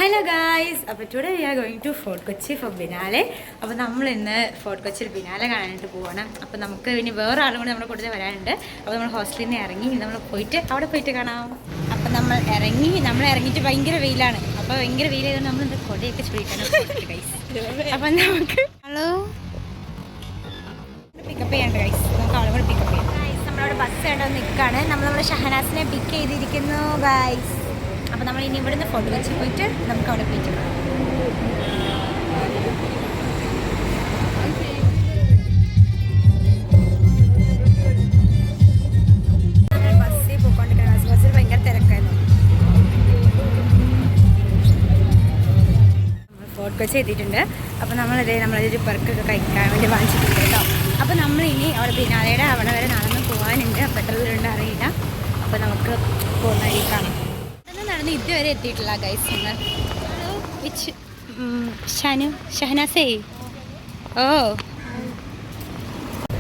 Hello guys, അപ്പോൾ today we are going to Fort Kochi for biennale. അപ്പോൾ നമ്മൾ ഇന്ന് ഫോർട്ട് കൊച്ചിയിൽ ബിനാലെ കാണാനായിട്ട് പോകണം. അപ്പോൾ നമുക്ക് ഇനി വേറെ ആളും കൂടി നമ്മുടെ കൂടുതൽ വരാനുണ്ട്. അപ്പോൾ നമ്മൾ ഹോസ്റ്റലിൽ നിന്ന് ഇറങ്ങി നമ്മൾ പോയിട്ട് അവിടെ പോയിട്ട് കാണാം. അപ്പോൾ നമ്മൾ ഇറങ്ങിയിട്ട് ഭയങ്കര വെയിലാണ്. അപ്പോൾ ഭയങ്കര വെയിലായതുകൊണ്ട് നമ്മൾ എന്താ കൊടയൊക്കെ ചുഴിക്കാനും ഗൈസ്. അപ്പം നമുക്ക് പിക്കപ്പ് ചെയ്യണ്ട ഗൈസ്, നമുക്ക് അവിടെ കൂടെ പിക്കപ്പ് ചെയ്യാം ഗൈസ്. നമ്മളവിടെ ബസ് വേണ്ട നിൽക്കുകയാണ്. നമ്മുടെ ഷഹനാസിനെ പിക്ക് ചെയ്തിരിക്കുന്നു ഗൈസ്. അപ്പോൾ നമ്മൾ ഇനി ഇവിടുന്ന് ഫോർട്ട് കൊച്ചി പോയിട്ട് നമുക്ക് അവിടെ പോയിട്ട് ബസ്സിൽ പോയിക്കൊണ്ടിരിക്കുകയാണ്. ബസ്സിൽ ഭയങ്കര തിരക്കായിരുന്നു. നമ്മൾ ഫോർട്ട് കൊച്ചി എത്തിയിട്ടുണ്ട്. അപ്പോൾ നമ്മളൊരു പെർക്കൊക്കെ കഴിക്കാൻ വേണ്ടി വാങ്ങിച്ചിട്ടുണ്ട് കേട്ടോ. അപ്പോൾ നമ്മൾ ഇനി അവിടെ ബിനാലയുടെ അവിടെ വരെ നടന്ന് പോകാനുണ്ട്. അപ്പോൾ എത്ര ദൂരമുണ്ട് അറിയില്ല. അപ്പോൾ നമുക്ക് പോകുന്ന വഴി കാണാം. നടന്ന് ഇതുവരെ എത്തിയിട്ടില്ല ഗൈസ്. നിങ്ങൾ ഷഹനാസേ ഓ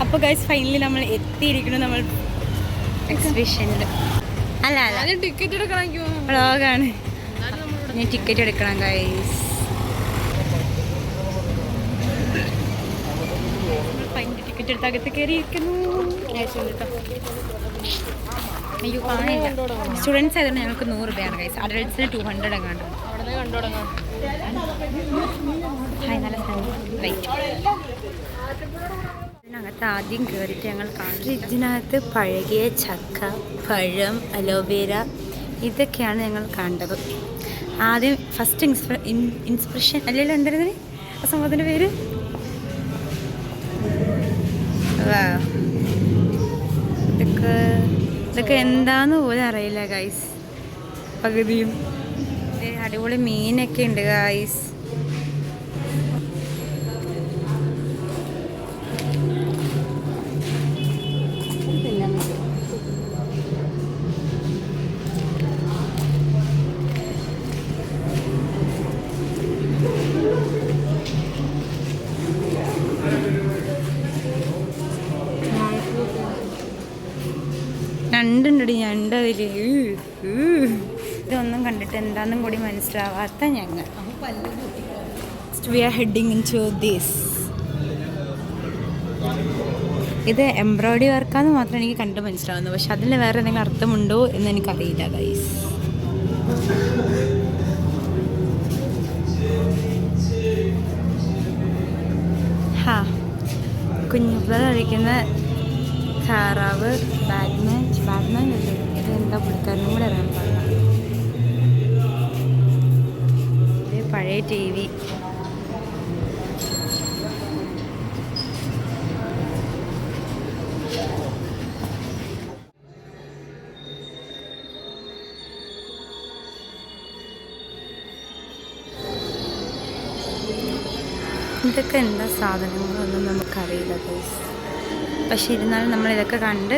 അപ്പോൾ ഗൈസ് ഫൈനലി നമ്മൾ എത്തിയിരിക്കുന്നു. നമ്മൾ എക്സിബിഷനിൽ അല്ല ടിക്കറ്റ് എടുക്കണം. വ്ളോഗാണ്. ഞാൻ ടിക്കറ്റ് എടുക്കണം ഗൈസ്. ടിക്കറ്റ് എടുത്ത് അകത്ത് കയറിയിരിക്കുന്നു. അയ്യോ കാണില്ല. സ്റ്റുഡൻസ് ആയതുകൊണ്ട് ഞങ്ങൾക്ക് 100 രൂപയാണ് ഗൈസ്. അഡൽട്സിന് 200 എങ്ങാണ്ട്. നല്ല റൈറ്റ്. ഇതിനകത്ത് ആദ്യം കയറിയിട്ട് ഞങ്ങൾ കാണുന്നത് ഇതിനകത്ത് പഴകിയ ചക്ക, പഴം, അലോവേര ഇതൊക്കെയാണ് ഞങ്ങൾ കണ്ടത്. ആദ്യം ഫസ്റ്റ് ഇൻസ്പിറേഷൻ അല്ലല്ലോ എന്തായിരുന്നു ആ സംഭവത്തിൻ്റെ പേര്? ഇതൊക്കെ എന്താന്ന് പോലും അറിയില്ല ഗൈസ്. പകുതിയും അടിപൊളി മീനൊക്കെ ഉണ്ട് ഗൈസ്. ഞണ്ടുണ്ടടി, ഞണ്ടതില്. ഇതൊന്നും കണ്ടിട്ട് എന്താണെന്നും കൂടി മനസ്സിലാവാത്ത ഞങ്ങൾ we are heading into this. ഇത് എംബ്രോയിഡറി വർക്കാന്ന് മാത്രം എനിക്ക് കണ്ട് മനസ്സിലാവുന്നു. പക്ഷെ അതിന് വേറെ എന്തെങ്കിലും അർത്ഥമുണ്ടോ എന്ന് എനിക്കറിയില്ല ഗൈസ്. കുഞ്ഞുപിള്ള കളിക്കുന്ന താറാവ്, ബാറ്റ്മാൻ അല്ലേ ഇത്? എന്താ പുള്ളിക്കാരനും കൂടെ അറിയാൻ പാടില്ല. ഇത് പഴയ TV. ഇതൊക്കെ എന്താ സാധനങ്ങളൊന്നും നമുക്കറിയില്ല ഗൈസ്. പക്ഷെ ഇരുന്നാലും നമ്മളിതൊക്കെ കണ്ട്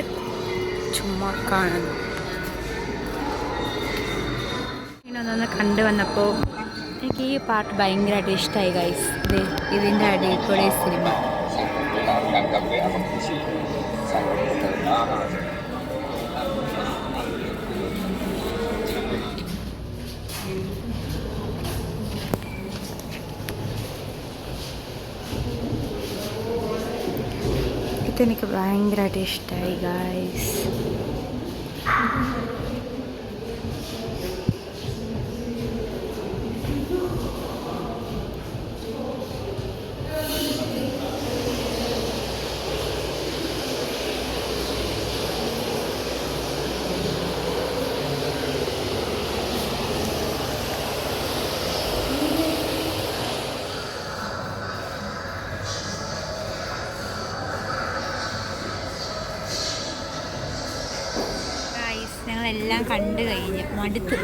ചുമ്മാ കാണുന്നു. ഇതൊന്ന് കണ്ടു വന്നപ്പോൾ എനിക്ക് ഈ പാട്ട് ഭയങ്കരമായിട്ട് ഇഷ്ടമായി ഗൈസ്. ഇതിൻ്റെ അടിപൊളി സിനിമ. ഇതെനിക്ക് ഭയങ്കരമായിട്ട് ഇഷ്ടമായി ഗൈസ്. ഞങ്ങളെല്ലാം കണ്ടു കഴിഞ്ഞ് മടുത്ത്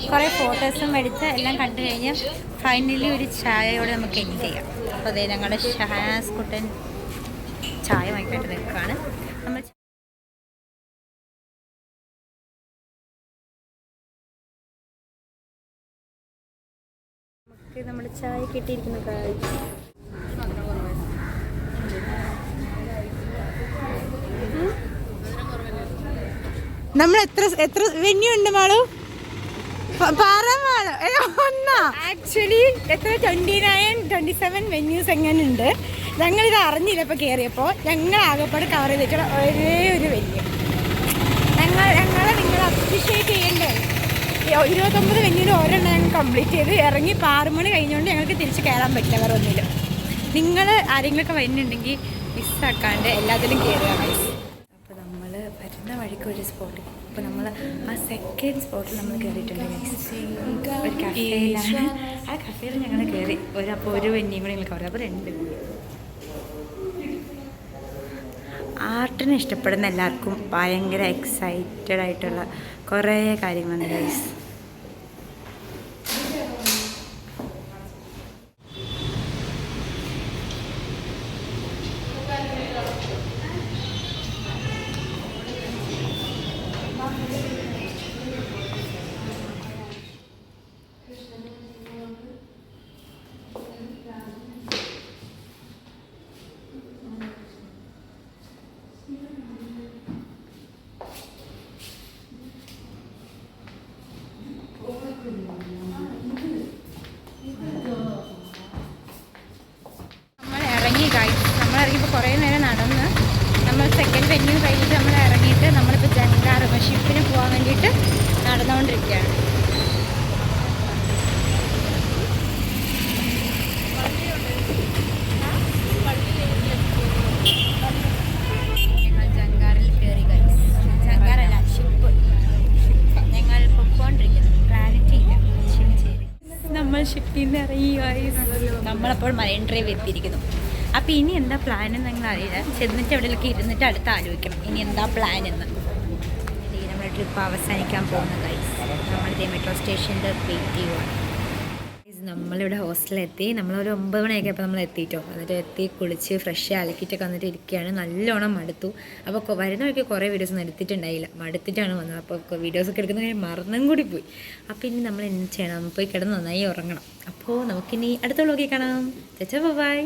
കുറേ ഫോട്ടോസും എടുത്ത് എല്ലാം കണ്ടു കഴിഞ്ഞ് ഫൈനലി ഒരു ചായയോടെ നമുക്ക് എൻഡ് ചെയ്യാം. അപ്പോൾ അതേ ഞങ്ങളുടെ ഷഹനാസ് കുട്ടൻ ചായ വാങ്ങിക്കാനായിട്ട് നിൽക്കുകയാണ്. നമുക്ക് നമ്മുടെ ചായ കിട്ടിയിരിക്കുന്നു ഗൈസ്. നമ്മൾ എത്ര വെന്യൂ ഉണ്ട് മാളു? പാറ മാളു ഒന്നാ ആക്ച്വലി എത്ര 29-27 വെന്യൂസ് എങ്ങനെ ഉണ്ട്. ഞങ്ങളിത് അറിഞ്ഞില്ല ഇപ്പോൾ കയറിയപ്പോൾ. ഞങ്ങൾ ആകെപ്പാട് കവർ ചെയ്തിട്ടുള്ള ഒരേ ഒരു വെന്യൂ. ഞങ്ങളെ നിങ്ങൾ അപ്രീഷിയേറ്റ് ചെയ്യണ്ടേ. 29 വെന്യൂവിൽ ഒരെണ്ണം ഞങ്ങൾ കംപ്ലീറ്റ് ചെയ്ത് ഇറങ്ങി. 6 മണി കഴിഞ്ഞുകൊണ്ട് ഞങ്ങൾക്ക് തിരിച്ച് കയറാൻ പറ്റില്ല വേറെ ഒന്നിലും. നിങ്ങൾ ആരെങ്കിലുമൊക്കെ വരുന്നുണ്ടെങ്കിൽ മിസ്സാക്കാണ്ട് എല്ലാത്തിലും കയറുക. അപ്പോൾ നമ്മൾ വരുന്ന വഴിക്ക് ഒരു സ്പോട്ട്. അപ്പോൾ നമ്മൾ ആ സെക്കൻഡ് സ്പോട്ടിൽ നമ്മൾ കയറിയിട്ടുണ്ട്. ഒരു കഫേയിലാണ്. ആ കഫേയിൽ ഞങ്ങൾ കയറി. അപ്പോൾ ഒരു വെന്യൂം കൂടി ഞങ്ങൾ കയറി. അപ്പോൾ 2 ആർട്ടിനെ ഇഷ്ടപ്പെടുന്ന എല്ലാവർക്കും ഭയങ്കര എക്സൈറ്റഡ് ആയിട്ടുള്ള കുറേ കാര്യങ്ങളുണ്ട് ഗൈസ്. നമ്മളിറങ്ങിയപ്പോൾ കുറേ നേരം നടന്ന് നമ്മൾ സെക്കൻഡ് വെന്യൂ കഴിഞ്ഞിട്ട് നമ്മൾ ഇറങ്ങിയിട്ട് നമ്മളിപ്പോൾ ജങ്കാർ ഷിപ്പിന് പോകാൻ വേണ്ടിയിട്ട് നടന്നുകൊണ്ടിരിക്കുകയാണ്. ഞങ്ങൾ ജങ്കാറിൽ കയറി. ജങ്കാറല്ല, ഷിപ്പ്. ഞങ്ങൾ പൊക്കോണ്ടിരിക്കുന്നു. ക്ലാരിറ്റി ഇല്ല. നമ്മൾ ഷിപ്പിൽ നിന്ന് ഇറങ്ങി. നമ്മളപ്പോൾ മറൈൻ ഡ്രൈവ് എത്തിയിരിക്കുന്നു. അപ്പോൾ ഇനി എന്താ പ്ലാൻ എന്ന് ഞങ്ങൾ അറിയില്ല. ചെന്നിട്ട് എവിടെയൊക്കെ ഇരുന്നിട്ട് അടുത്ത് ആലോചിക്കണം ഇനി എന്താ പ്ലാൻ എന്ന്. നമ്മുടെ ട്രിപ്പ് അവസാനിക്കാൻ പോകുന്ന ഗൈസ്. നമ്മളിതേ മെട്രോ സ്റ്റേഷനിൽ വെയിറ്റ് ചെയ്യുവാണ്. നമ്മളിവിടെ ഹോസ്റ്റലിലെത്തി. നമ്മളൊരു 9 മണിയൊക്കെ അപ്പോൾ നമ്മൾ എത്തിയിട്ടോ. എന്നിട്ട് എത്തി കുളിച്ച് ഫ്രഷ് അലക്കിയിട്ടൊക്കെ വന്നിട്ട് ഇരിക്കുകയാണ്. നല്ലോണം മടുത്തു. അപ്പോൾ വരുന്ന വഴിക്ക് കുറേ വീഡിയോസൊന്നും എടുത്തിട്ടുണ്ടായില്ല. മടുത്തിട്ടാണ് വന്നത്. അപ്പോൾ വീഡിയോസൊക്കെ എടുക്കുന്ന മറന്നും കൂടി പോയി. അപ്പോൾ ഇനി നമ്മൾ എന്ത് ചെയ്യണം? പോയി കിടന്ന് നന്നായി ഉറങ്ങണം. അപ്പോൾ നമുക്കിനി അടുത്ത വ്ലോഗിൽ കാണാം. ബൈ.